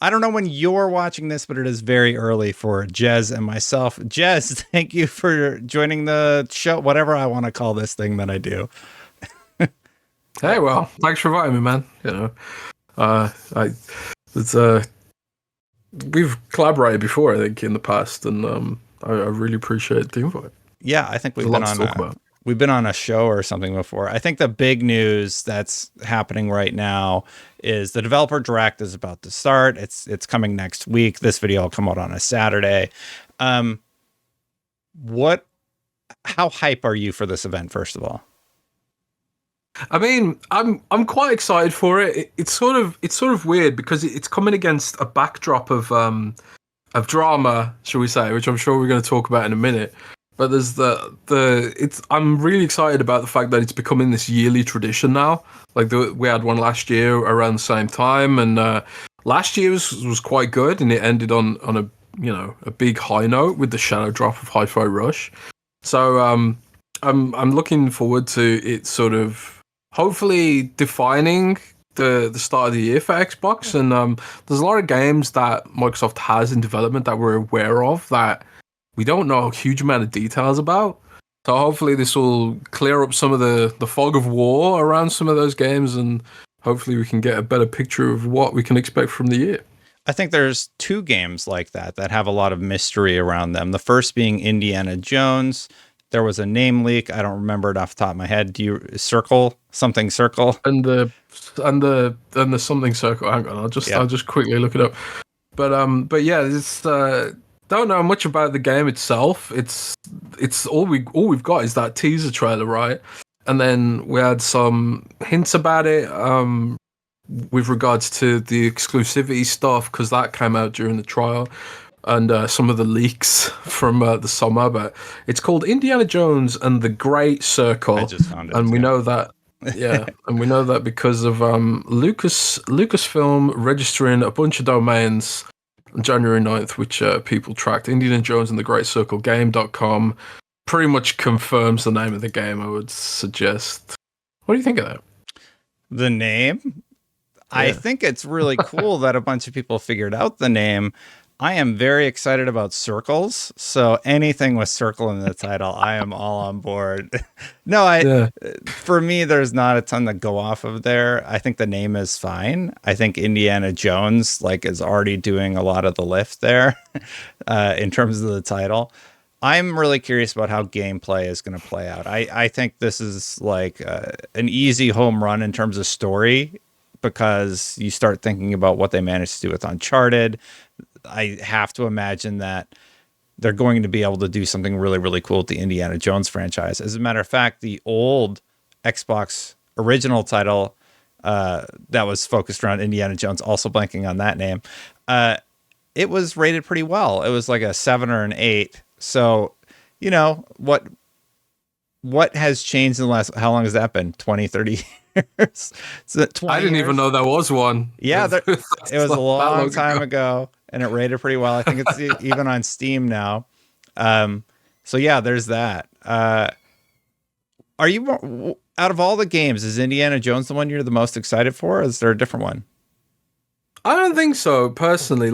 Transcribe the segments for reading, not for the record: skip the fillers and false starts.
I don't know when you're watching this, but it is very early for Jez and myself. Jez, thank you for joining the show, whatever I want to call this thing that I do. Hey, well, thanks for inviting me, man. You know, it's we've collaborated before, I think, in the past, and I really appreciate the invite. Yeah, I think About. We've been on a show or something before. I think the big news that's happening right now is the developer direct is about to start. It's coming next week. This video will come out on a Saturday. How hype are you for this event, first of all? I mean, I'm quite excited for it. It's sort of weird because it's coming against a backdrop of drama, shall we say, which I'm sure we're going to talk about in a minute. But there's I'm really excited about the fact that it's becoming this yearly tradition now. Like we had one last year around the same time, and last year was quite good, and it ended on a big high note with the shadow drop of Hi-Fi Rush. So I'm looking forward to it sort of hopefully defining the start of the year for Xbox, and there's a lot of games that Microsoft has in development that we're aware of that we don't know a huge amount of details about. So hopefully this will clear up some of the fog of war around some of those games, and hopefully we can get a better picture of what we can expect from the year. I think there's two games like that have a lot of mystery around them. The first being Indiana Jones. There was a name leak. I don't remember it off the top of my head. Do you Circle? And the something Circle. Hang on, I'll just quickly look it up. But yeah, it's don't know much about the game itself. It's all we've got is that teaser trailer, right? And then we had some hints about it with regards to the exclusivity stuff, because that came out during the trial, and some of the leaks from the summer. But it's called Indiana Jones and the Great Circle. I just found it, and we know that. Yeah, and we know that because of Lucasfilm registering a bunch of domains on January 9th, which people tracked. Indiana Jones and the Great Circle Game.com pretty much confirms the name of the game, I would suggest. What do you think of that? The name? Yeah. I think it's really cool that a bunch of people figured out the name. I am very excited about circles, so anything with circle in the title, I am all on board. For me, there's not a ton to go off of there. I think the name is fine. I think Indiana Jones is already doing a lot of the lift there in terms of the title. I'm really curious about how gameplay is going to play out. I think this is an easy home run in terms of story, because you start thinking about what they managed to do with Uncharted. I have to imagine that they're going to be able to do something really, really cool with the Indiana Jones franchise. As a matter of fact, the old Xbox original title that was focused around Indiana Jones, also blanking on that name, it was rated pretty well. It was like a 7 or an 8. So, what has changed in the last, how long has that been? 20, 30 years? I didn't even know there was one. Yeah, it was a long time ago, and it rated pretty well. I think it's even on Steam now. So yeah, there's that. Are you, out of all the games, is Indiana Jones the one you're the most excited for, or is there a different one? I don't think so, personally.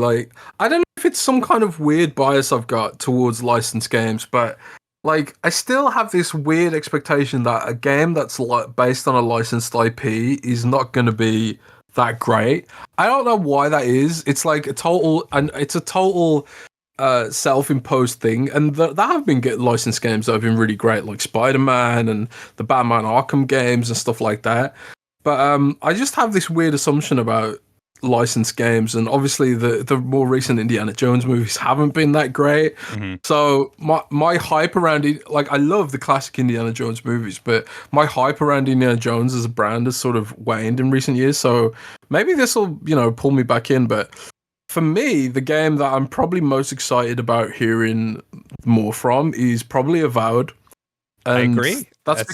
I don't know if it's some kind of weird bias I've got towards licensed games, but I still have this weird expectation that a game that's based on a licensed IP is not going to be that great. I don't know why that is. It's a total self-imposed thing, and there have been licensed games that have been really great, like Spider-Man and the Batman Arkham games and stuff like that. But I just have this weird assumption about licensed games, and obviously the more recent Indiana Jones movies haven't been that great. Mm-hmm. So my hype around it, I love the classic Indiana Jones movies, but my hype around Indiana Jones as a brand has sort of waned in recent years. So maybe this will pull me back in. But for me, the game that I'm probably most excited about hearing more from is probably Avowed. And I agree. That's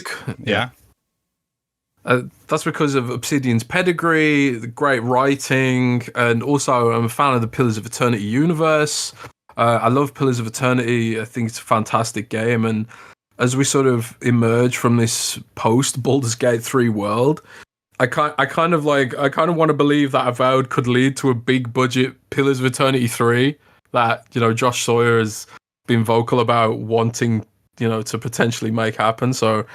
because of Obsidian's pedigree, the great writing, and also I'm a fan of the Pillars of Eternity universe. I love Pillars of Eternity. I think it's a fantastic game. And as we sort of emerge from this post Baldur's Gate 3 world, I kind of want to believe that Avowed could lead to a big budget Pillars of Eternity 3 that, Josh Sawyer has been vocal about wanting, to potentially make happen. So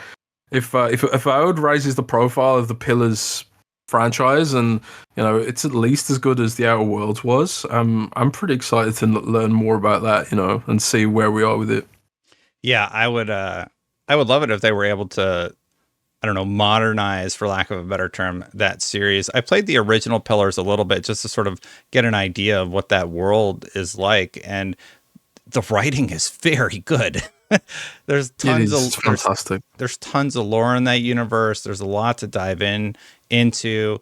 if Avowed raises the profile of the Pillars franchise, and it's at least as good as the Outer Worlds was, I'm pretty excited to learn more about that, and see where we are with it. Yeah, I would love it if they were able to, I don't know, modernize, for lack of a better term, that series. I played the original Pillars a little bit just to sort of get an idea of what that world is like, and the writing is very good. There's tons of fantastic. There's tons of lore in that universe. There's a lot to dive into.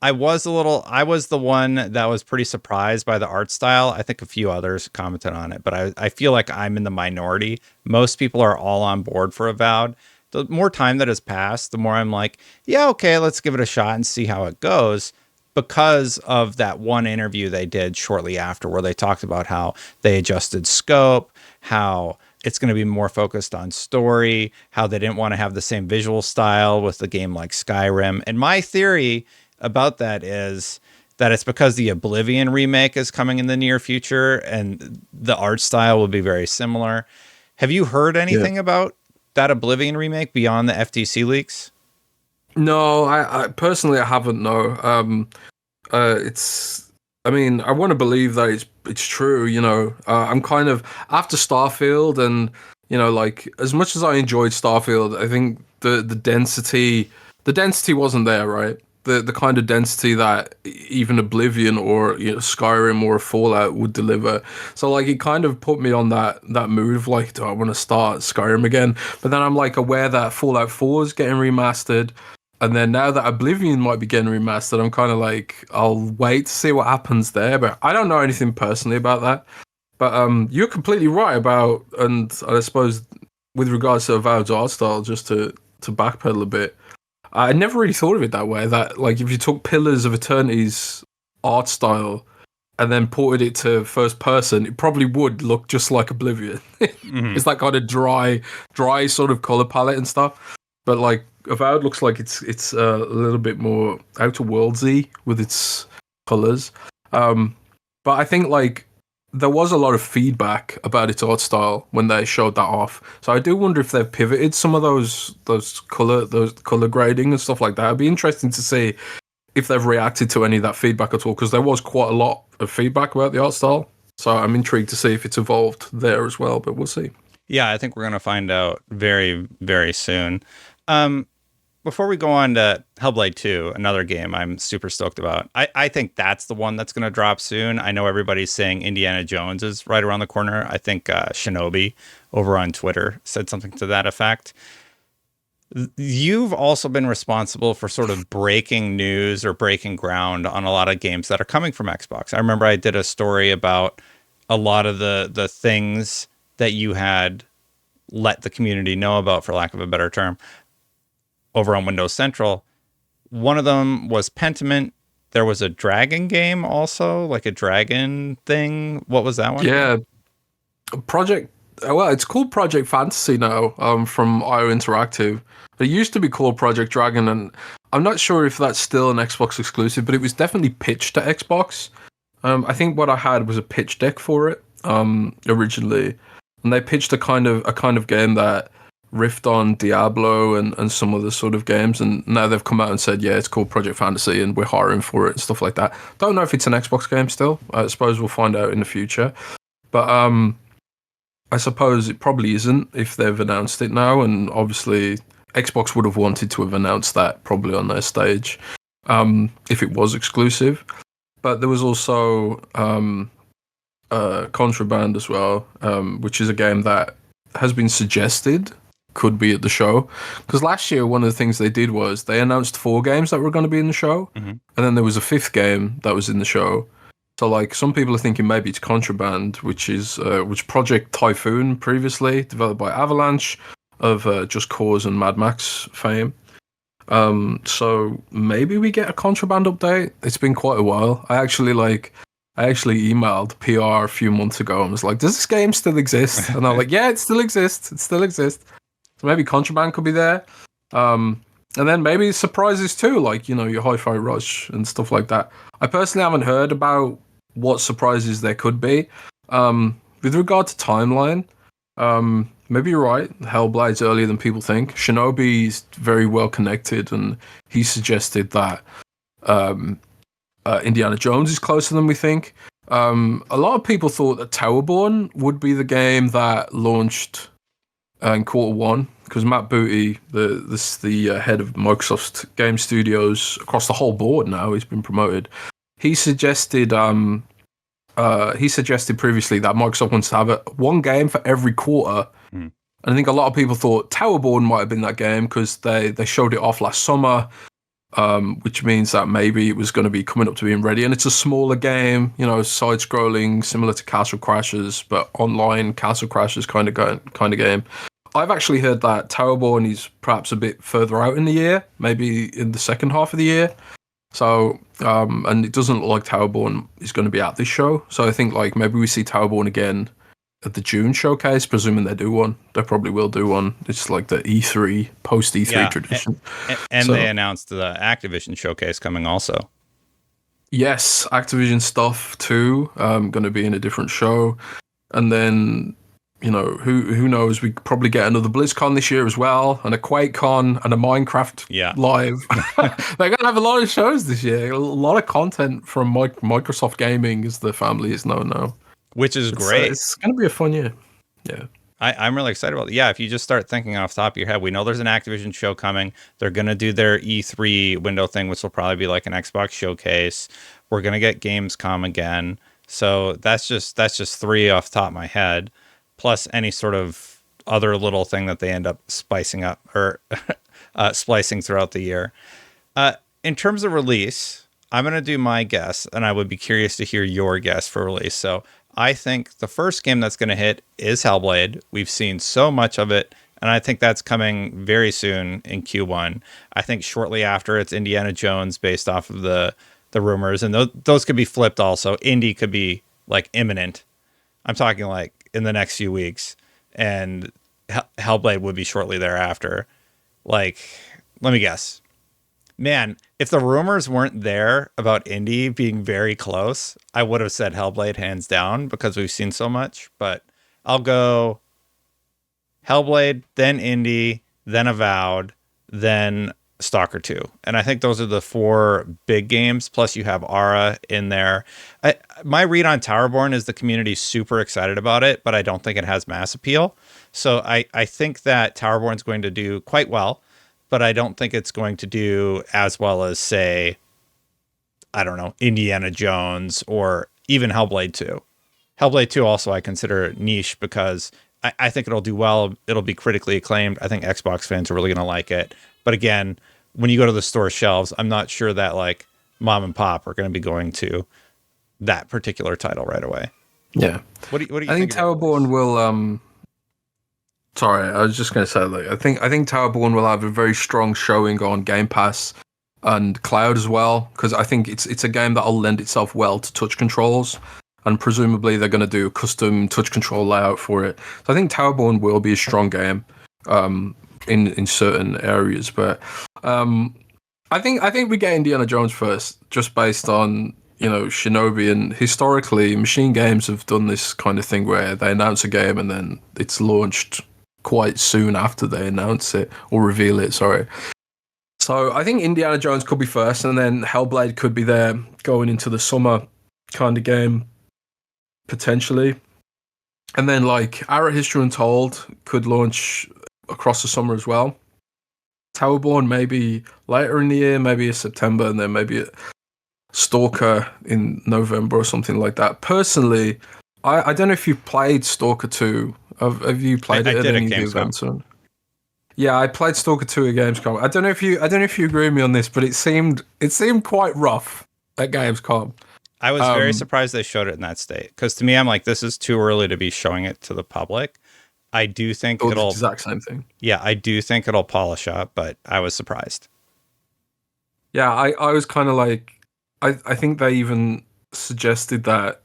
I was the one that was pretty surprised by the art style. I think a few others commented on it, but I feel like I'm in the minority. Most people are all on board for Avowed. The more time that has passed, the more I'm like, yeah, okay, let's give it a shot and see how it goes. Because of that one interview they did shortly after, where they talked about how they adjusted scope, how it's going to be more focused on story, how they didn't want to have the same visual style with the game like Skyrim. And my theory about that is that it's because the Oblivion remake is coming in the near future and the art style will be very similar. Have you heard anything about that Oblivion remake beyond the FTC leaks? No, I personally I haven't. No, I mean, I want to believe that it's true. I'm kind of after Starfield, and like as much as I enjoyed Starfield, I think the density wasn't there, right? The kind of density that even Oblivion or Skyrim or Fallout would deliver. So like it kind of put me on that move, like, do I want to start Skyrim again? But then I'm like aware that Fallout 4 is getting remastered. And then now that Oblivion might be getting remastered, I'm kind of like, I'll wait to see what happens there. But I don't know anything personally about that. But you're completely right about, and I suppose with regards to Avowed's art style, just to backpedal a bit, I never really thought of it that way. That like if you took Pillars of Eternity's art style and then ported it to first person, it probably would look just like Oblivion. Mm-hmm. It's that kind of dry sort of color palette and stuff. But like Avowed looks like it's a little bit more Outer Worldsy with its colors. But I think like there was a lot of feedback about its art style when they showed that off. So I do wonder if they've pivoted some of those color grading and stuff like that. It'd be interesting to see if they've reacted to any of that feedback at all, because there was quite a lot of feedback about the art style. So I'm intrigued to see if it's evolved there as well, but we'll see. Yeah, I think we're going to find out very, very soon. Before we go on to Hellblade 2, another game I'm super stoked about, I think that's the one that's going to drop soon. I know everybody's saying Indiana Jones is right around the corner. I think Shinobi over on Twitter said something to that effect. You've also been responsible for sort of breaking news or breaking ground on a lot of games that are coming from Xbox. I remember I did a story about a lot of the things that you had let the community know about, for lack of a better term, over on Windows Central. One of them was Pentiment. There was a dragon game also, like a dragon thing. What was that one? Yeah, it's called Project Fantasy now, from IO Interactive. It used to be called Project Dragon, and I'm not sure if that's still an Xbox exclusive, but it was definitely pitched to Xbox. I think what I had was a pitch deck for it, originally, and they pitched a kind of game that riffed on Diablo and some other sort of games, and now they've come out and said, yeah, it's called Project Fantasy and we're hiring for it and stuff like that. Don't know if it's an Xbox game still. I suppose we'll find out in the future. But I suppose it probably isn't if they've announced it now, and obviously Xbox would have wanted to have announced that probably on their stage, if it was exclusive. But there was also Contraband as well, which is a game that has been suggested could be at the show, because last year one of the things they did was they announced 4 games that were going to be in the show, and then there was a 5th game that was in the show. So like some people are thinking maybe it's Contraband, which Project Typhoon, previously developed by Avalanche of Just Cause and Mad Max fame. So maybe we get a Contraband update. It's been quite a while. I actually emailed PR a few months ago and was like, does this game still exist? And they're like, yeah, it still exists. So maybe Contraband could be there. And then maybe surprises too, like, your Hi-Fi Rush and stuff like that. I personally haven't heard about what surprises there could be. With regard to timeline, maybe you're right. Hellblade's earlier than people think. Shinobi's very well connected, and he suggested that Indiana Jones is closer than we think. A lot of people thought that Towerborn would be the game that launched in Q1, because Matt Booty, the head of Microsoft Game Studios across the whole board now, he's been promoted. He suggested previously that Microsoft wants to have one game for every quarter. And I think a lot of people thought Towerborn might have been that game because they showed it off last summer, which means that maybe it was going to be coming up to being ready. And it's a smaller game, side-scrolling, similar to Castle Crashers, but online Castle Crashers kind of game. I've actually heard that Towerborn is perhaps a bit further out in the year, maybe in the second half of the year. So, and it doesn't look like Towerborn is going to be at this show. So I think like maybe we see Towerborn again at the June showcase, presuming they do one. They probably will do one. It's like the E3, post E3 tradition. And they announced the Activision showcase coming also. Yes, Activision stuff too. Going to be in a different show. And then, who knows? We could probably get another BlizzCon this year as well, and a QuakeCon, and a Minecraft Live. They're going to have a lot of shows this year. A lot of content from Microsoft Gaming, as the family is known now. Which is great. It's going to be a fun year. Yeah. I'm really excited about it. Yeah, if you just start thinking off the top of your head, we know there's an Activision show coming. They're going to do their E3 window thing, which will probably be like an Xbox showcase. We're going to get Gamescom again. So that's just 3 off the top of my head, plus any sort of other little thing that they end up spicing up or splicing throughout the year. In terms of release, I'm going to do my guess, and I would be curious to hear your guess for release. So I think the first game that's going to hit is Hellblade. We've seen so much of it, and I think that's coming very soon in Q1. I think shortly after it's Indiana Jones based off of the rumors, and those could be flipped also. Indy could be like imminent. I'm talking like in the next few weeks, and Hellblade would be shortly thereafter. Like, let me guess. Man, if the rumors weren't there about Indy being very close, I would have said Hellblade hands down because we've seen so much. But I'll go Hellblade, then Indy, then Avowed, then Stalker 2. And I think those are the 4 big games. Plus you have Ara in there. My read on Towerborn is the community's super excited about it, but I don't think it has mass appeal. So I think that Towerborn's going to do quite well, but I don't think it's going to do as well as, say, I don't know, Indiana Jones or even Hellblade 2. Hellblade 2 also I consider niche because I think it'll do well. It'll be critically acclaimed. I think Xbox fans are really going to like it. But again, when you go to the store shelves, I'm not sure that like mom and pop are going to be going to that particular title right away. Yeah. What do you think? I think Towerborn will... Sorry, I was just going to say, like, I think Towerborn will have a very strong showing on Game Pass and Cloud as well, because I think it's a game that'll lend itself well to touch controls, and presumably they're going to do a custom touch control layout for it. So I think Towerborn will be a strong game in certain areas, but I think we get Indiana Jones first, just based on Shinobi, and historically Machine Games have done this kind of thing where they announce a game and then it's launched quite soon after they announce it or reveal it. Sorry. So I think Indiana Jones could be first, and then Hellblade could be there going into the summer kind of game potentially, and then like Ara History Untold could launch across the summer as well. Towerborn maybe later in the year, maybe in September, and then maybe a Stalker in November or something like that. Personally, I don't know if you've played Stalker 2. Have you played it at any of the events? Yeah, I played Stalker 2 at Gamescom. I don't know if you agree with me on this, but it seemed quite rough at Gamescom. I was very surprised they showed it in that state, because to me, I'm like, this is too early to be showing it to the public. I do think it'll... the exact same thing. Yeah, I do think it'll polish up, but I was surprised. Yeah, I was kind of like... I think they even suggested that...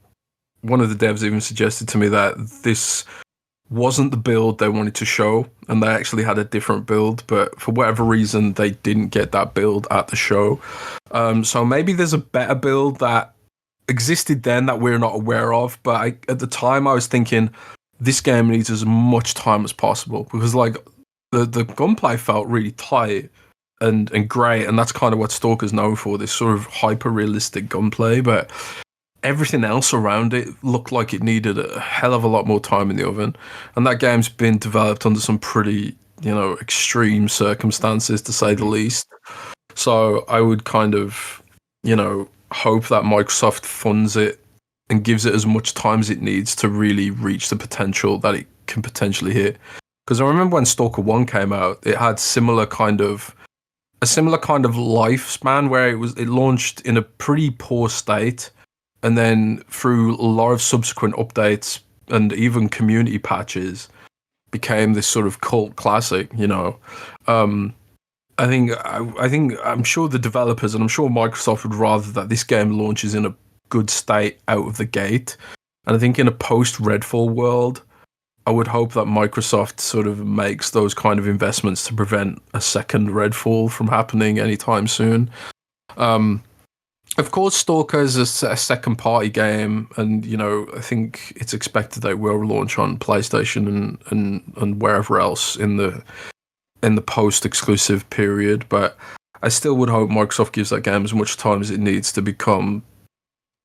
One of the devs even suggested to me that this wasn't the build they wanted to show, and they actually had a different build, but for whatever reason, they didn't get that build at the show. So maybe there's a better build that existed then that we're not aware of. But at the time, I was thinking this game needs as much time as possible because like the gunplay felt really tight and great, and that's kind of what Stalker's known for, this sort of hyper realistic gunplay. But everything else around it looked like it needed a hell of a lot more time in the oven, and that game's been developed under some pretty extreme circumstances, to say the least. So I would kind of hope that Microsoft funds it and gives it as much time as it needs to really reach the potential that it can potentially hit. Because I remember when Stalker 1 came out, it had a similar kind of lifespan where it launched in a pretty poor state, and then through a lot of subsequent updates and even community patches became this sort of cult classic, I think I'm sure the developers and I'm sure Microsoft would rather that this game launches in a good state out of the gate. And I think in a post-Redfall world, I would hope that Microsoft sort of makes those kind of investments to prevent a second Redfall from happening anytime soon. Of course, Stalker is a second-party game, and I think it's expected that it will launch on PlayStation and wherever else in the post-exclusive period. But I still would hope Microsoft gives that game as much time as it needs to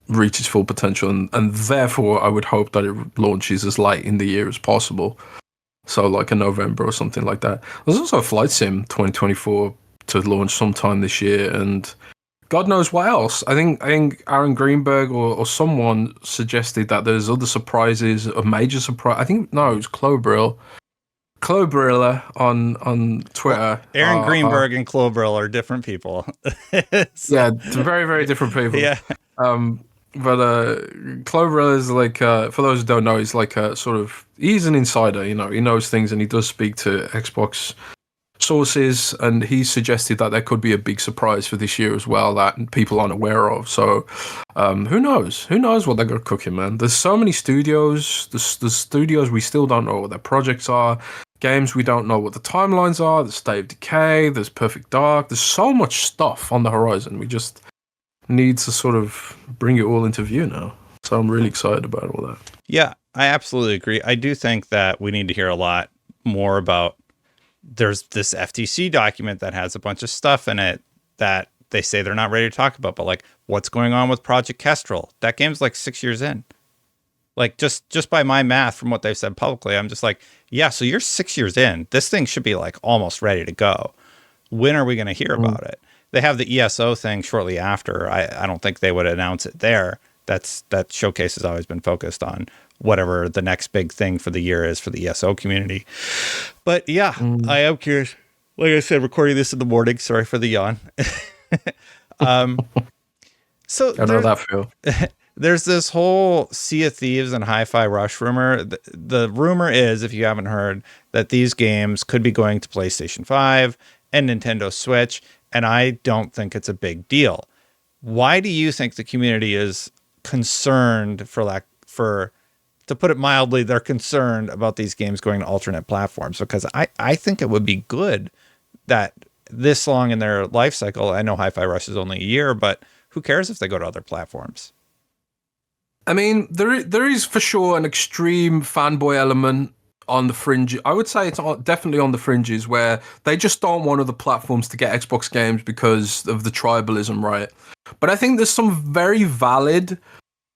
reach its full potential, and therefore I would hope that it launches as late in the year as possible. So like in November or something like that. There's also a Flight Sim 2024 to launch sometime this year, and God knows what else. I think Aaron Greenberg or someone suggested that there's other surprises, a major surprise. I think no, it was Clobrilla on Twitter. Well, Aaron Greenberg and Clobrilla are different people. Yeah, very, very different people. Yeah. But Clobrilla is like, for those who don't know, he's like he's an insider. He knows things, and he does speak to Xbox sources, and he suggested that there could be a big surprise for this year as well that people aren't aware of. So who knows what they're going to cook in, man. There's so many studios. There's studios we still don't know what their projects are, games we don't know what the timelines are. There's State of Decay, there's Perfect Dark, there's so much stuff on the horizon. We just need to sort of bring it all into view now. So I'm really excited about all that. Yeah, I absolutely agree. I do think that we need to hear a lot more about, there's this FTC document that has a bunch of stuff in it that they say they're not ready to talk about, but like what's going on with Project Kestrel? That game's like 6 years in. Like just by my math from what they've said publicly, I'm just like, yeah, so you're 6 years in. This thing should be like almost ready to go. When are we going to hear about it? They have the ESO thing shortly after. I don't think they would announce it there. That showcase has always been focused on whatever the next big thing for the year is for the ESO community. But yeah, I am curious. Like I said, recording this in the morning. Sorry for the yawn. So I know that feel. There's this whole Sea of Thieves and Hi-Fi Rush rumor. The rumor is, if you haven't heard, that these games could be going to PlayStation 5 and Nintendo Switch, and I don't think it's a big deal. Why do you think the community is concerned, to put it mildly, they're concerned about these games going to alternate platforms? Because I think it would be good that this long in their life cycle, I know Hi-Fi Rush is only a year, but who cares if they go to other platforms? I mean, there is for sure an extreme fanboy element on the fringe. I would say it's definitely on the fringes where they just don't want other platforms to get Xbox games because of the tribalism, right? But I think there's some very valid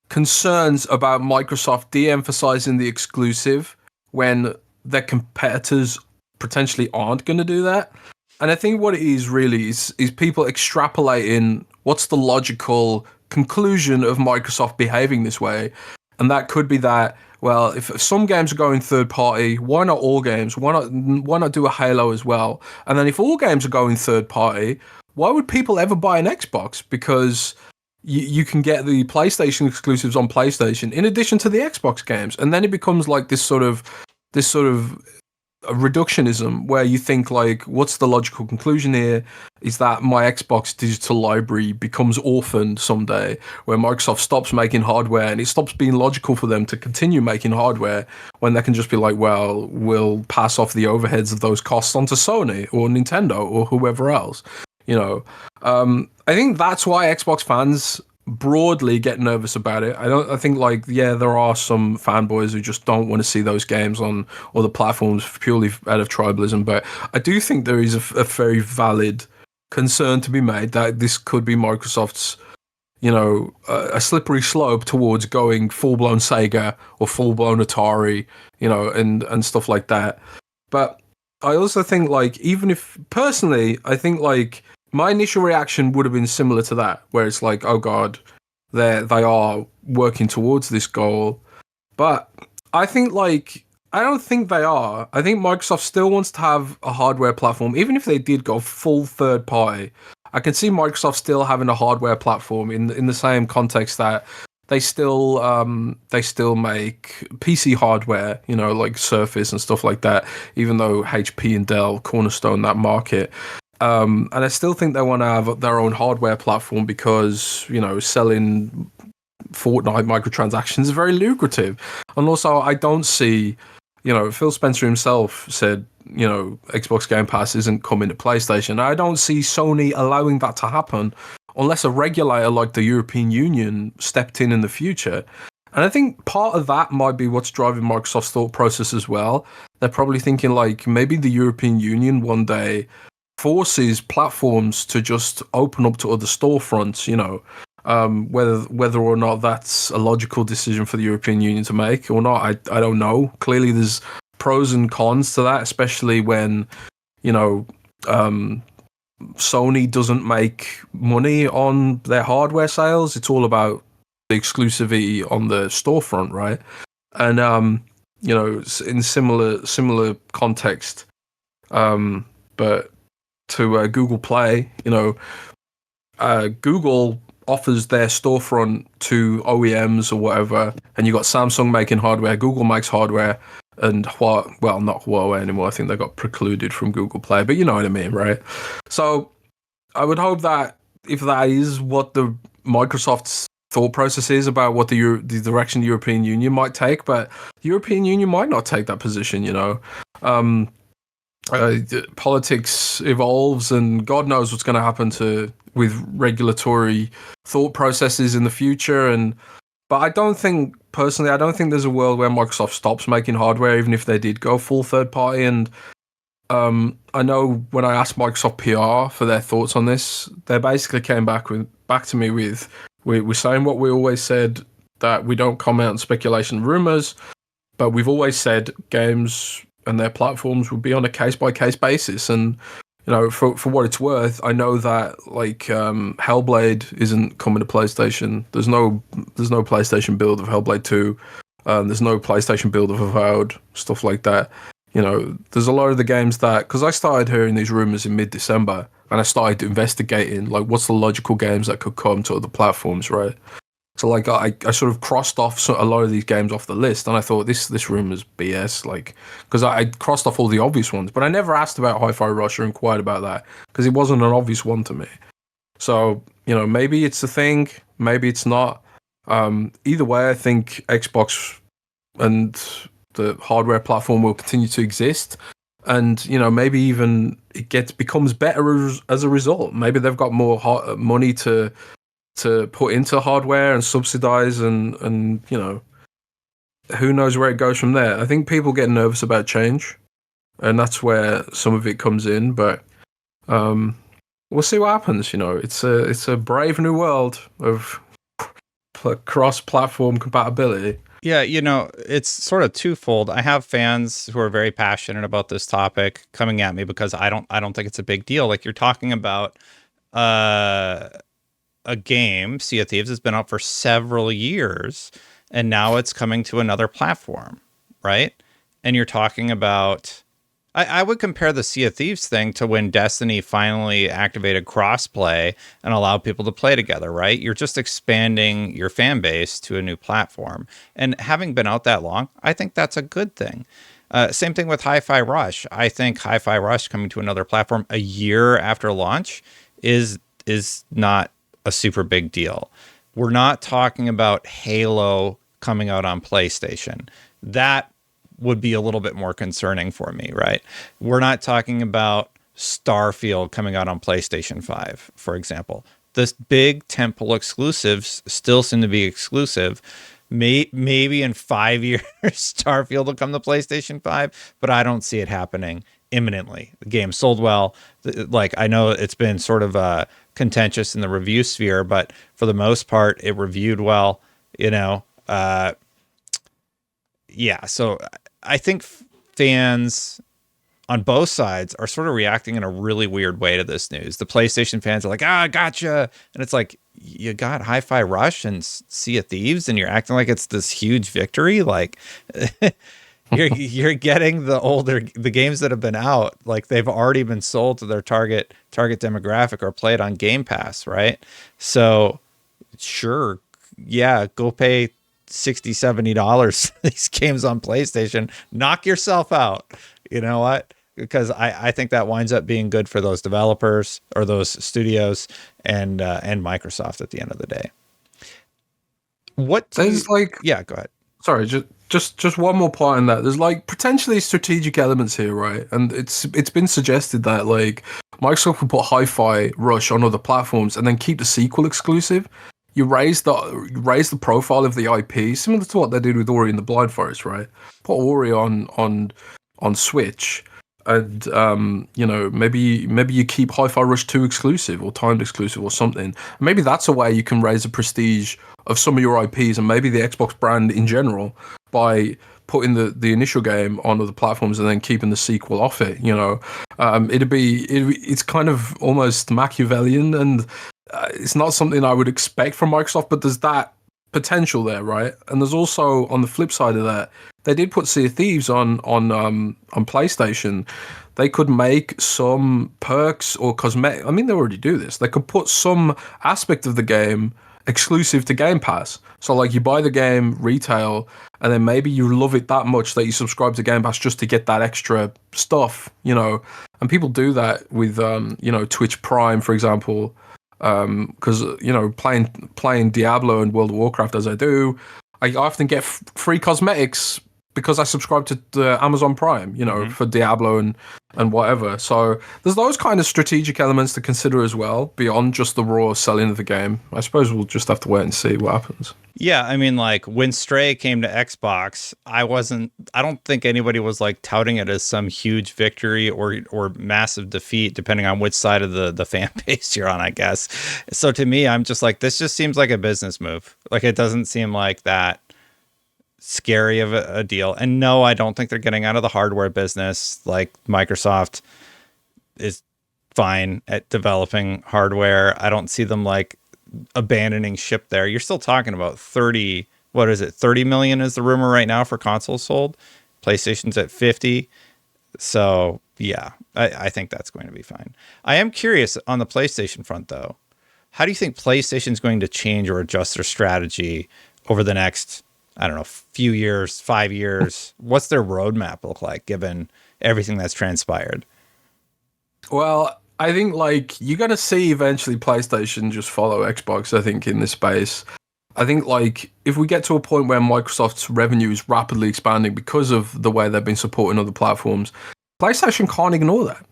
concerns about Microsoft de-emphasizing the exclusive when their competitors potentially aren't going to do that. And I think what it is really is people extrapolating what's the logical conclusion of Microsoft behaving this way. And that could be that, well, if some games are going third party, why not all games? Why not do a Halo as well? And then if all games are going third party, why would people ever buy an Xbox? Because you can get the PlayStation exclusives on PlayStation in addition to the Xbox games. And then it becomes like this sort of a reductionism where you think like, what's the logical conclusion here? Is that my Xbox digital library becomes orphaned someday, where Microsoft stops making hardware and it stops being logical for them to continue making hardware when they can just be like, well, we'll pass off the overheads of those costs onto Sony or Nintendo or whoever else. I think that's why Xbox fans broadly get nervous about it. I think like yeah, there are some fanboys who just don't want to see those games on other platforms purely out of tribalism, but I do think there is a very valid concern to be made that this could be Microsoft's, a slippery slope towards going full blown Sega or full blown Atari, and stuff like that. But I also think like even if personally, I think like my initial reaction would have been similar to that, where it's like, oh god, they are working towards this goal. But I think like I don't think they are. I think Microsoft still wants to have a hardware platform, even if they did go full third party. I can see Microsoft still having a hardware platform in the same context that they still make PC hardware, like Surface and stuff like that. Even though HP and Dell cornerstone that market, and I still think they want to have their own hardware platform because selling Fortnite microtransactions is very lucrative. And also, I don't see, Phil Spencer himself said, Xbox Game Pass isn't coming to PlayStation. I don't see Sony allowing that to happen unless a regulator like the European Union stepped in the future. And I think part of that might be what's driving Microsoft's thought process as well. They're probably thinking like maybe the European Union one day forces platforms to just open up to other storefronts, whether or not that's a logical decision for the European Union to make or not, I don't know. Clearly, there's pros and cons to that, especially when Sony doesn't make money on their hardware sales. It's all about the exclusivity on the storefront, right? And in similar context, but to Google Play, Google offers their storefront to OEMs or whatever, and you got Samsung making hardware, Google makes hardware, and not Huawei anymore. I think they got precluded from Google Play, but you know what I mean, right? So I would hope that if that is what the Microsoft's thought process is about what the direction the European Union might take, but the European Union might not take that position, politics evolves, and God knows what's going to happen with regulatory thought processes in the future. But I don't think there's a world where Microsoft stops making hardware, even if they did go full third party. And I know when I asked Microsoft PR for their thoughts on this, they basically came back to me with we're saying what we always said, that we don't comment on speculation, rumors, but we've always said games and their platforms would be on a case-by-case basis. And for what it's worth, I know that like Hellblade isn't coming to PlayStation. There's no PlayStation build of Hellblade 2. There's no PlayStation build of Avowed, stuff like that. There's a lot of the games that, because I started hearing these rumors in mid-December, and I started investigating like what's the logical games that could come to other platforms, right? So like I sort of crossed off a lot of these games off the list, and I thought this rumor's BS, like, because I crossed off all the obvious ones, but I never asked about Hi-Fi Rush or inquired about that because it wasn't an obvious one to me. So maybe it's a thing, maybe it's not. Either way, I think Xbox and the hardware platform will continue to exist, and maybe even it becomes better as a result. Maybe they've got more money to put into hardware and subsidize, and who knows where it goes from there. I think people get nervous about change, and that's where some of it comes in. But we'll see what happens. It's a brave new world of cross-platform compatibility. Yeah, it's sort of twofold. I have fans who are very passionate about this topic coming at me because I don't think it's a big deal. Like, you're talking about a game, Sea of Thieves, has been out for several years, and now it's coming to another platform, right? And you're talking about, I would compare the Sea of Thieves thing to when Destiny finally activated crossplay and allowed people to play together, right? You're just expanding your fan base to a new platform. And having been out that long, I think that's a good thing. Same thing with Hi-Fi Rush. I think Hi-Fi Rush coming to another platform a year after launch is not a super big deal. We're not talking about Halo coming out on PlayStation. That would be a little bit more concerning for me, right? We're not talking about Starfield coming out on PlayStation 5, for example. the big tentpole exclusives still seem to be exclusive. Maybe in 5 years, Starfield will come to PlayStation 5, but I don't see it happening imminently. The game sold well. Like, I know it's been sort of contentious in the review sphere, but for the most part, it reviewed well. You know, yeah. So I think fans on both sides are sort of reacting in a really weird way to this news. The PlayStation fans are like, gotcha. And it's like, you got Hi-Fi Rush and Sea of Thieves and you're acting like it's this huge victory. Like you're getting the games that have been out, like they've already been sold to their target demographic or played on Game Pass, right? So sure, yeah, go pay $60-$70 for these games on PlayStation. Knock yourself out. You know what? Because I think that winds up being good for those developers or those studios and Microsoft at the end of the day. Yeah, go ahead. Sorry, just one more part in that. There's like potentially strategic elements here, right? And it's been suggested that like Microsoft could put Hi-Fi Rush on other platforms and then keep the sequel exclusive. You raise the profile of the IP, similar to what they did with Ori and the Blind Forest, right? Put Ori on Switch, and maybe you keep Hi-Fi Rush 2 exclusive or timed exclusive or something. Maybe that's a way you can raise the prestige of some of your IPs and maybe the Xbox brand in general by putting the initial game on other platforms and then keeping the sequel off it. It's kind of almost Machiavellian, and it's not something I would expect from Microsoft, but there's that potential there, right? And there's also, on the flip side of that, they did put Sea of Thieves on PlayStation. They could make some perks or cosmetic. I mean, they already do this. They could put some aspect of the game exclusive to Game Pass. So, like, you buy the game retail, and then maybe you love it that much that you subscribe to Game Pass just to get that extra stuff, And people do that with, Twitch Prime, for example. Because playing Diablo and World of Warcraft as I do, I often get free cosmetics because I subscribe to the Amazon Prime, for Diablo and whatever. So there's those kind of strategic elements to consider as well, beyond just the raw selling of the game. I suppose we'll just have to wait and see what happens. Yeah, I mean, like, when Stray came to Xbox, I don't think anybody was like touting it as some huge victory or massive defeat, depending on which side of the fan base you're on, I guess. So to me, I'm just like, this just seems like a business move. Like, it doesn't seem like that scary of a deal. And no, I don't think they're getting out of the hardware business. Like, Microsoft is fine at developing hardware. I don't see them like abandoning ship there. You're still talking about 30 million is the rumor right now for consoles sold. PlayStation's at 50. So yeah, I think that's going to be fine. I am curious on the PlayStation front though. How do you think PlayStation's going to change or adjust their strategy over the next, I don't know, few years, 5 years? What's their roadmap look like given everything that's transpired? Well, I think like you're gonna see eventually PlayStation just follow Xbox, I think, in this space. I think like if we get to a point where Microsoft's revenue is rapidly expanding because of the way they've been supporting other platforms, PlayStation can't ignore that,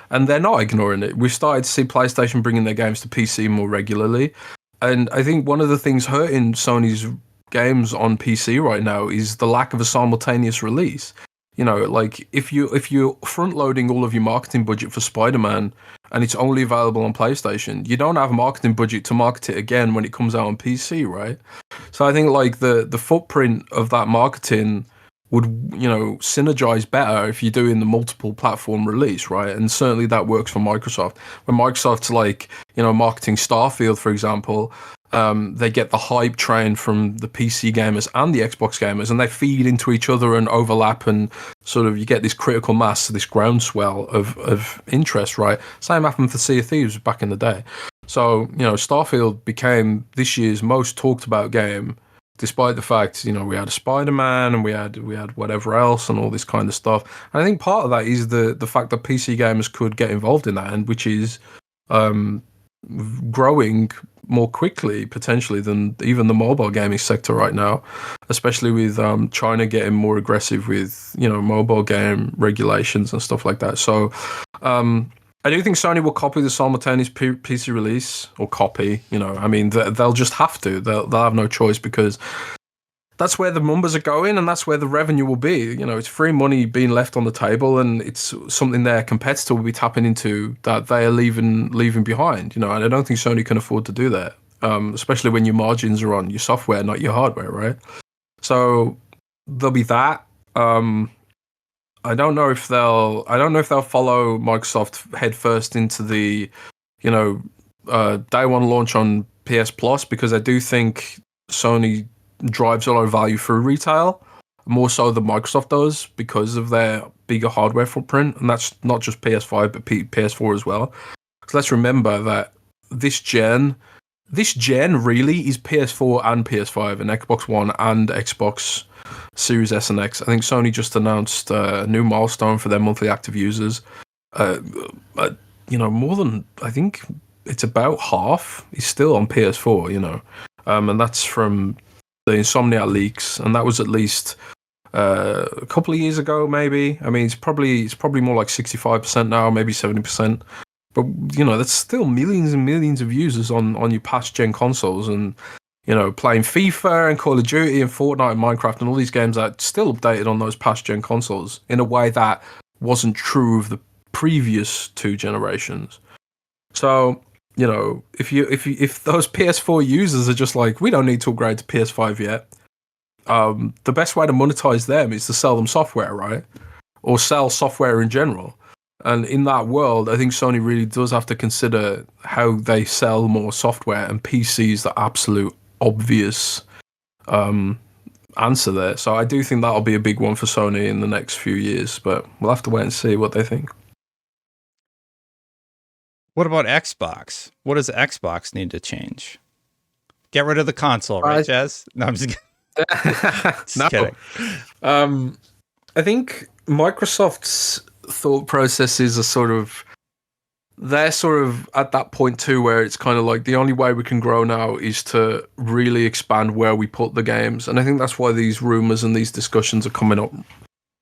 and they're not ignoring it. We've started to see PlayStation bringing their games to PC more regularly. And I think one of the things hurting Sony's games on PC right now is the lack of a simultaneous release. Like if you're front loading all of your marketing budget for Spider-Man and it's only available on PlayStation, you don't have a marketing budget to market it again when it comes out on PC, right? So I think like the footprint of that marketing would, synergize better if you're doing the multiple platform release, right? And certainly that works for Microsoft. When Microsoft's like, marketing Starfield, for example, they get the hype train from the PC gamers and the Xbox gamers, and they feed into each other and overlap, and sort of you get this critical mass, this groundswell of interest, right? Same happened for Sea of Thieves back in the day. So, Starfield became this year's most talked about game, despite the fact, we had a Spider-Man and we had whatever else and all this kind of stuff. And I think part of that is the fact that PC gamers could get involved in that, and which is growing more quickly potentially than even the mobile gaming sector right now, especially with China getting more aggressive with mobile game regulations and stuff like that. So I I do think Sony will copy the simultaneous PC release, or copy. I mean, they'll just have to. They'll have no choice, because that's where the numbers are going, and that's where the revenue will be. It's free money being left on the table, and it's something their competitor will be tapping into that they are leaving behind. And I don't think Sony can afford to do that, especially when your margins are on your software, not your hardware, right? So there'll be that. I don't know if they'll follow Microsoft headfirst into the, day one launch on PS Plus, because I do think Sony drives a lot of value through retail, more so than Microsoft does, because of their bigger hardware footprint, and that's not just PS5 but PS4 as well. Because let's remember that this gen really is PS4 and PS5 and Xbox One and Xbox Series S and X. I think Sony just announced a new milestone for their monthly active users. More than, I think it's about half is still on PS4. And that's from the Insomniac leaks, and that was at least a couple of years ago, maybe. I mean, it's probably more like 65% now, maybe 70%. But that's still millions and millions of users on your past gen consoles, and playing FIFA and Call of Duty and Fortnite and Minecraft and all these games that still updated on those past gen consoles in a way that wasn't true of the previous two generations. So, if those PS4 users are just like, we don't need to upgrade to PS5 yet, the best way to monetize them is to sell them software, right? Or sell software in general. And in that world, I think Sony really does have to consider how they sell more software, and PC is the absolute obvious answer there. So I do think that'll be a big one for Sony in the next few years, but we'll have to wait and see what they think. What about Xbox? What does Xbox need to change? Get rid of the console, right, Jez? No, I'm just kidding. Just kidding. I think Microsoft's thought processes are they're at that point too, where it's kind of like the only way we can grow now is to really expand where we put the games. And I think that's why these rumors and these discussions are coming up.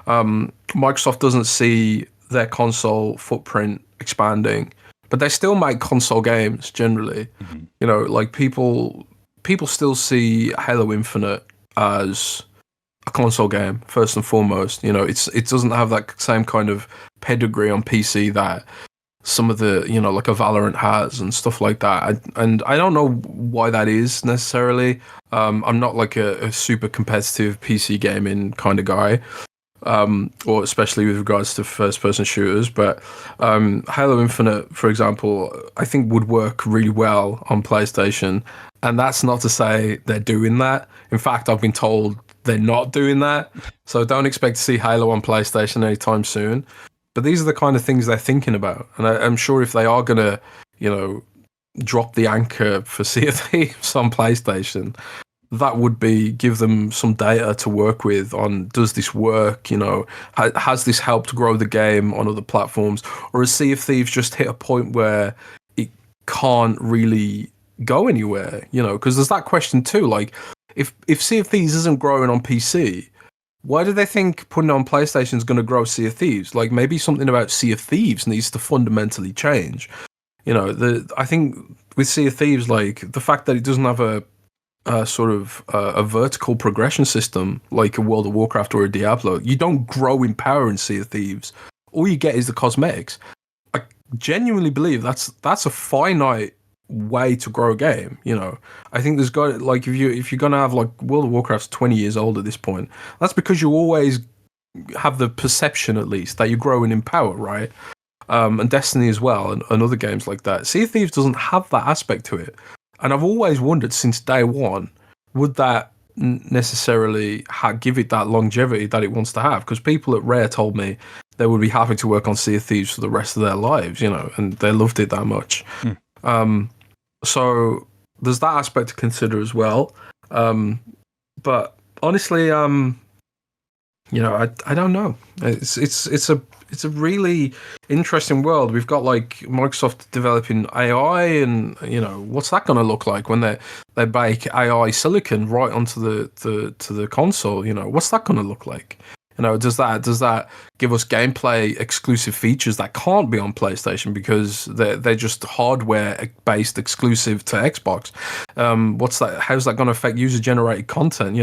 Microsoft doesn't see their console footprint expanding, but they still make console games generally. Mm-hmm. Like people still see Halo Infinite as a console game first and foremost. It doesn't have that same kind of pedigree on PC that some of the like a Valorant has and stuff like that. And I don't know why that is necessarily. I'm not like a super competitive PC gaming kind of guy, or especially with regards to first person shooters. But Halo Infinite, for example, I think would work really well on PlayStation. And that's not to say they're doing that. In fact, I've been told they're not doing that. So don't expect to see Halo on PlayStation anytime soon. But these are the kind of things they're thinking about. And I'm sure if they are going to, drop the anchor for Sea of Thieves on PlayStation, that would be give them some data to work with on, does this work? Has this helped grow the game on other platforms? Or has Sea of Thieves just hit a point where it can't really go anywhere? Because there's that question too. Like, if Sea of Thieves isn't growing on PC, why do they think putting it on PlayStation is going to grow Sea of Thieves? Like, maybe something about Sea of Thieves needs to fundamentally change. I think with Sea of Thieves, like the fact that it doesn't have a vertical progression system like a World of Warcraft or a Diablo, you don't grow in power in Sea of Thieves. All you get is the cosmetics. I genuinely believe that's a finite way to grow a game. I think there's got, like, if you're gonna have, like, World of Warcraft's 20 years old at this point, that's because you always have the perception, at least, that you're growing in power, right? And Destiny as well, and other games like that. Sea of Thieves doesn't have that aspect to it, and I've always wondered since day one, would that necessarily give it that longevity that it wants to have? Because people at Rare told me they would be happy to work on Sea of Thieves for the rest of their lives, and they loved it that much. So there's that aspect to consider as well. But honestly, I don't know. It's a really interesting world. We've got, like, Microsoft developing AI, and what's that going to look like when they bake AI silicon right onto the console? What's that going to look like? Does that give us gameplay exclusive features that can't be on PlayStation because they're just hardware based exclusive to Xbox? What's that? How's that going to affect user generated content?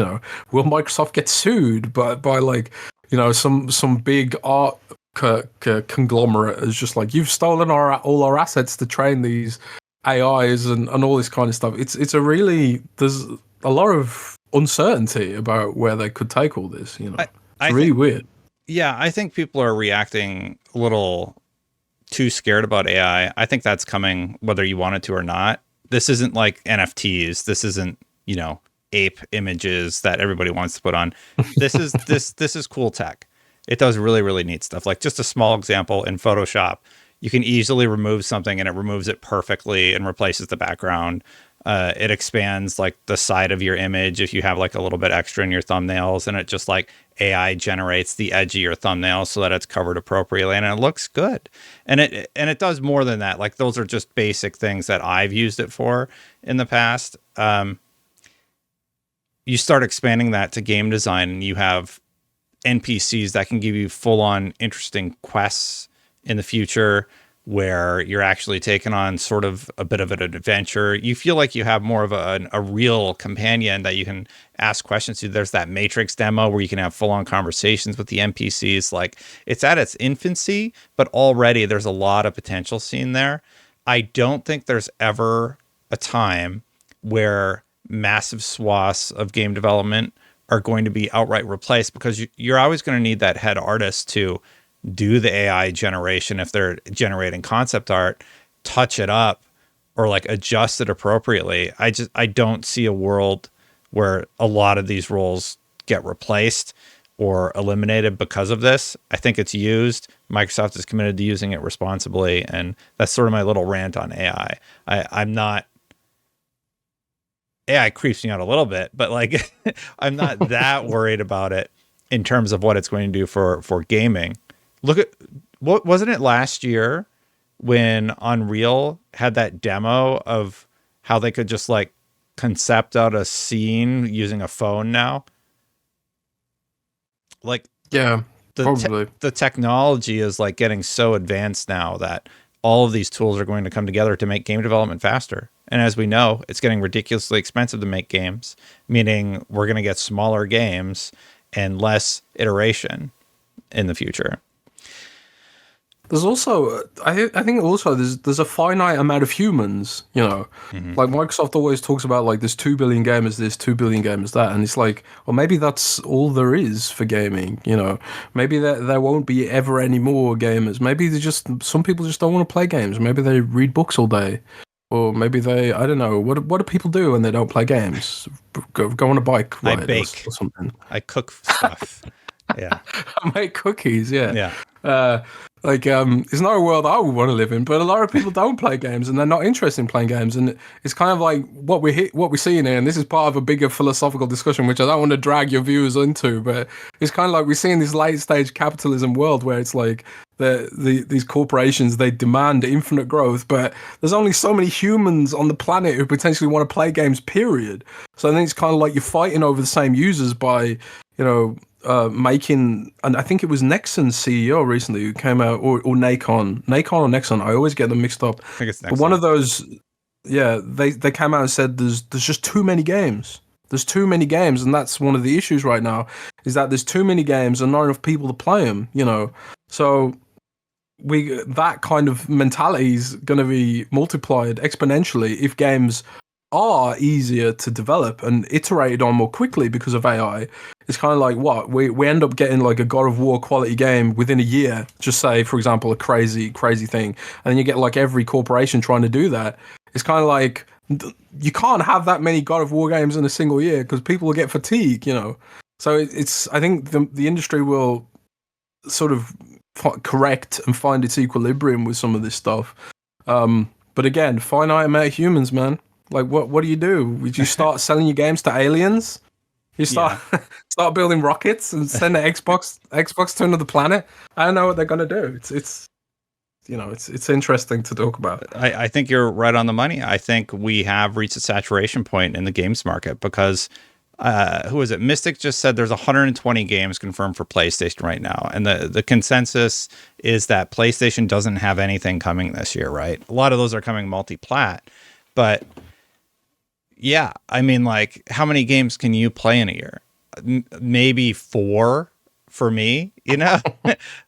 Will Microsoft get sued by like some big art conglomerate is just like, you've stolen all our assets to train these AIs and all this kind of stuff? There's a lot of uncertainty about where they could take all this. It's really weird. Yeah, I think people are reacting a little too scared about AI. I think that's coming whether you want it to or not. This isn't like NFTs. This isn't, ape images that everybody wants to put on. This is this is cool tech. It does really, really neat stuff. Like, just a small example, in Photoshop, you can easily remove something and it removes it perfectly and replaces the background. It expands like the side of your image if you have like a little bit extra in your thumbnails, and it just like AI generates the edge of your thumbnail so that it's covered appropriately and it looks good. And it does more than that. Like, those are just basic things that I've used it for in the past. You start expanding that to game design, and you have NPCs that can give you full-on interesting quests in the future where you're actually taking on sort of a bit of an adventure. You feel like you have more of a real companion that you can ask questions to. There's that Matrix demo where you can have full-on conversations with the NPCs. Like, it's at its infancy, but already there's a lot of potential seen there. I don't think there's ever a time where massive swaths of game development are going to be outright replaced, because you're always going to need that head artist to do the AI generation if they're generating concept art, touch it up, or like adjust it appropriately. I don't see a world where a lot of these roles get replaced or eliminated because of this. I think it's used. Microsoft is committed to using it responsibly, and that's sort of my little rant on AI. I'm not. AI creeps me out a little bit, but like I'm not that worried about it in terms of what it's going to do for gaming. Look at what wasn't it last year when Unreal had that demo of how they could just like concept out a scene using a phone now? Like, yeah, probably. The technology is like getting so advanced now that all of these tools are going to come together to make game development faster. And as we know, it's getting ridiculously expensive to make games, meaning we're going to get smaller games and less iteration in the future. There's also, I think also there's a finite amount of humans, Mm-hmm. Like Microsoft always talks about like there's 2 billion gamers this, 2 billion gamers that, and it's like, well, maybe that's all there is for gaming, Maybe there won't be ever any more gamers. Maybe some people just don't want to play games. Maybe they read books all day, or maybe I don't know. What do people do when they don't play games? Go on a bike ride, I bake or something. I cook stuff. Yeah. I make cookies. Yeah. Yeah. It's not a world I would want to live in, but a lot of people don't play games and they're not interested in playing games. And it's kind of like what we're seeing here, and this is part of a bigger philosophical discussion, which I don't want to drag your viewers into, but it's kind of like we're seeing this late stage capitalism world where it's like these corporations, they demand infinite growth, but there's only so many humans on the planet who potentially want to play games, period. So I think it's kind of like you're fighting over the same users by, making, and I think it was Nexon's CEO recently who came out, or Nacon or Nexon. I always get them mixed up. I think it's Nexon. But one of those, they came out and said there's just too many games. There's too many games, and that's one of the issues right now, is that there's too many games and not enough people to play them. So that kind of mentality is going to be multiplied exponentially if games are easier to develop and iterated on more quickly because of AI. It's kind of like we end up getting like a God of War quality game within a year, just say, for example, a crazy thing. And then you get like every corporation trying to do that. It's kind of like you can't have that many God of War games in a single year because people will get fatigued, So I think the industry will sort of correct and find its equilibrium with some of this stuff. But again, finite amount of humans, man. Like, what do? Would you start selling your games to aliens? You start building rockets and send an Xbox to another planet? I don't know what they're gonna do. It's interesting to talk about. I think you're right on the money. I think we have reached a saturation point in the games market because who was it? Mystic just said there's 120 games confirmed for PlayStation right now. And the consensus is that PlayStation doesn't have anything coming this year, right? A lot of those are coming multi-plat. But yeah, I mean, like, how many games can you play in a year? Maybe 4 for me, you know,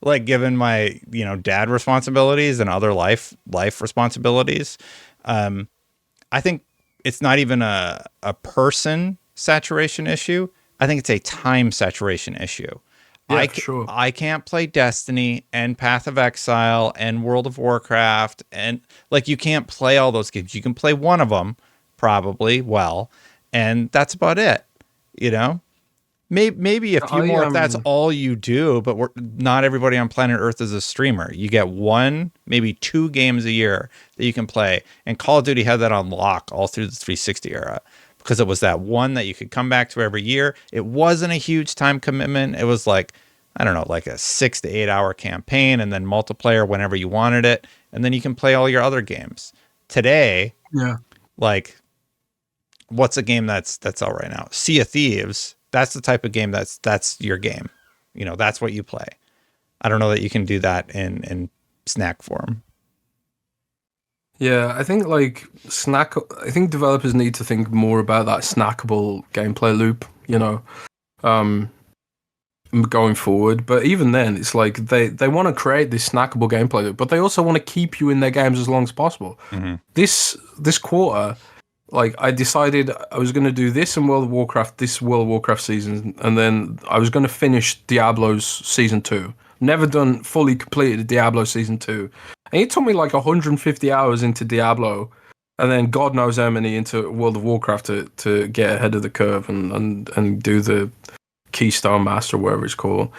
like given my, dad responsibilities and other life responsibilities. I think it's not even a person saturation issue. I think it's a time saturation issue. Yeah, sure. I can't play Destiny and Path of Exile and World of Warcraft, and like, you can't play all those games. You can play one of them probably well, and that's about it. Maybe a few more if that's all you do, but not everybody on planet Earth is a streamer. You get 1, maybe 2 games a year that you can play. And Call of Duty had that on lock all through the 360 era because it was that one that you could come back to every year. It wasn't a huge time commitment. It was like, I don't know, like a 6 to 8 hour campaign and then multiplayer whenever you wanted it. And then you can play all your other games. Today, like, what's a game that's out right now? Sea of Thieves. That's the type of game that's your game. That's what you play. I don't know that you can do that in snack form. Yeah, I think I think developers need to think more about that snackable gameplay loop, going forward. But even then, it's like they want to create this snackable gameplay loop, but they also want to keep you in their games as long as possible. Mm-hmm. This quarter, like, I decided I was going to do this in World of Warcraft, this World of Warcraft season, and then I was going to finish Diablo's Season 2. Never fully completed Diablo Season 2. And it took me like 150 hours into Diablo, and then God knows how many into World of Warcraft to get ahead of the curve and do the Keystone Master, whatever it's called.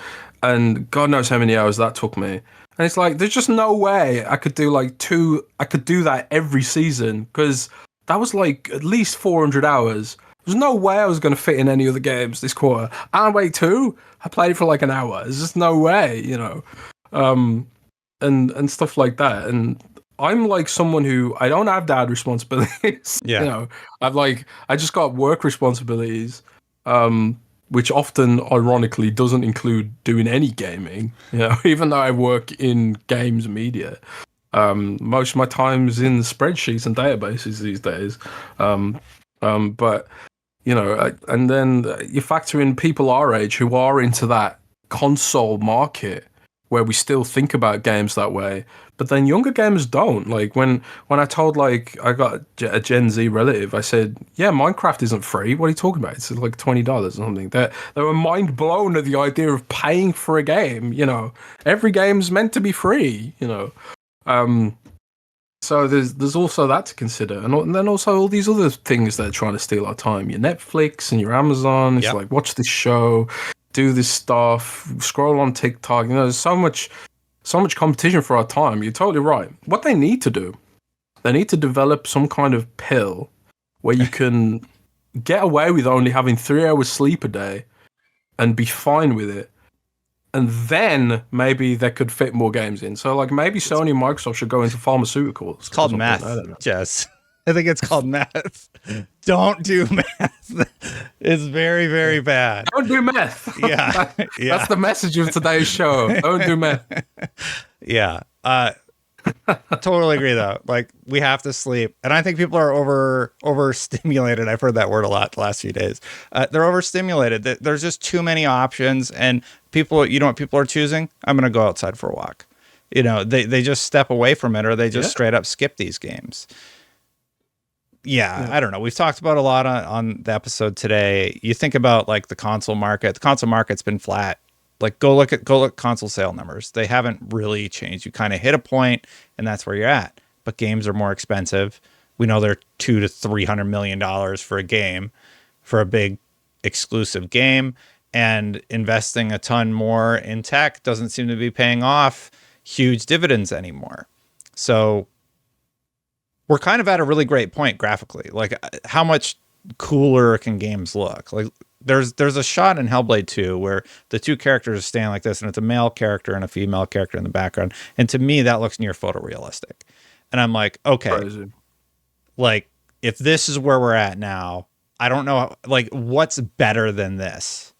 And God knows how many hours that took me. And it's like, there's just no way I could do that every season, because that was like at least 400 hours. There's no way I was going to fit in any other games this quarter. Alan Wake 2, I played it for like an hour. There's just no way, and stuff like that. And I'm like someone who, I don't have dad responsibilities. Yeah. I just got work responsibilities, which often ironically doesn't include doing any gaming, even though I work in games media. Most of my time's in spreadsheets and databases these days. But, and then you factor in people our age who are into that console market where we still think about games that way, but then younger gamers don't. Like, when I told, like, I got a Gen Z relative, I said, yeah, Minecraft isn't free. What are you talking about? It's like $20 or something. They were mind blown at the idea of paying for a game. Every game's meant to be free, So there's also that to consider, and then also all these other things that are trying to steal our time. Your Netflix and your Amazon. It's like, watch this show, do this stuff, scroll on TikTok. There's so much competition for our time. You're totally right. What they need to do, they need to develop some kind of pill where you can get away with only having 3 hours sleep a day and be fine with it. And then maybe they could fit more games in. So, like, maybe Sony and Microsoft should go into pharmaceuticals. It's called meth, Jez. I think it's called meth. Don't do meth. It's very, very bad. Don't do meth. Yeah. That's the message of today's show. Don't do meth. Yeah. Totally agree, though. Like, we have to sleep. And I think people are overstimulated. I've heard that word a lot the last few days. They're overstimulated. There's just too many options. And people, you know what people are choosing? I'm going to go outside for a walk. They just step away from it, or they just straight up skip these games. Yeah, I don't know. We've talked about a lot on the episode today. You think about, like, the console market. The console market's been flat. Like, go look console sale numbers. They haven't really changed. You kind of hit a point, and that's where you're at. But games are more expensive. We know they're $200 to $300 million for a game, for a big exclusive game, and investing a ton more in tech doesn't seem to be paying off huge dividends anymore. So we're kind of at a really great point graphically. Like, how much cooler can games look? Like, there's a shot in Hellblade 2 where the two characters are standing like this, and it's a male character and a female character in the background. And to me, that looks near photorealistic. And I'm like, okay, Crazy. like, if this is where we're at now, I don't know, like, what's better than this?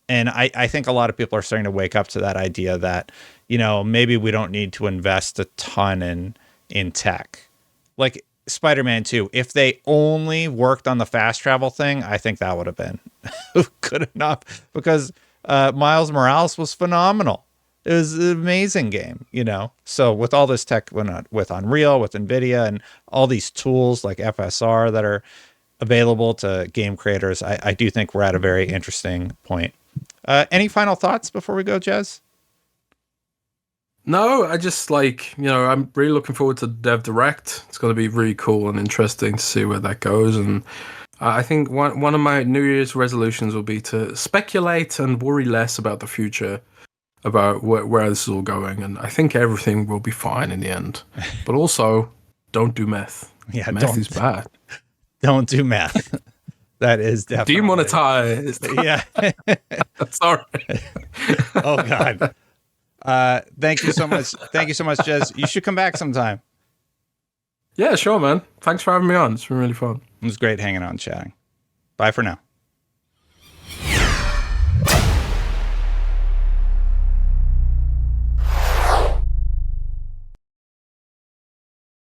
And I think a lot of people are starting to wake up to that idea that, you know, maybe we don't need to invest a ton in tech. Like Spider-Man 2, if they only worked on the fast travel thing, I think that would have been good enough, because Miles Morales was phenomenal. It was an amazing game, you know? So with all this tech, with Unreal, with NVIDIA, and all these tools like FSR that are available to game creators, I do think we're at a very interesting point. Any final thoughts before we go, Jez? No, I just like, I'm really looking forward to Dev Direct. It's going to be really cool and interesting to see where that goes. And I think one of my New Year's resolutions will be to speculate and worry less about the future, about where this is all going. And I think everything will be fine in the end. But also, don't do meth. Yeah, meth is bad. Don't do meth. That is definitely demonetized. Yeah. Sorry. Oh God. Thank you so much. Thank you so much, Jez. You should come back sometime. Yeah, sure, man. Thanks for having me on. It's been really fun. It was great hanging out and chatting. Bye for now.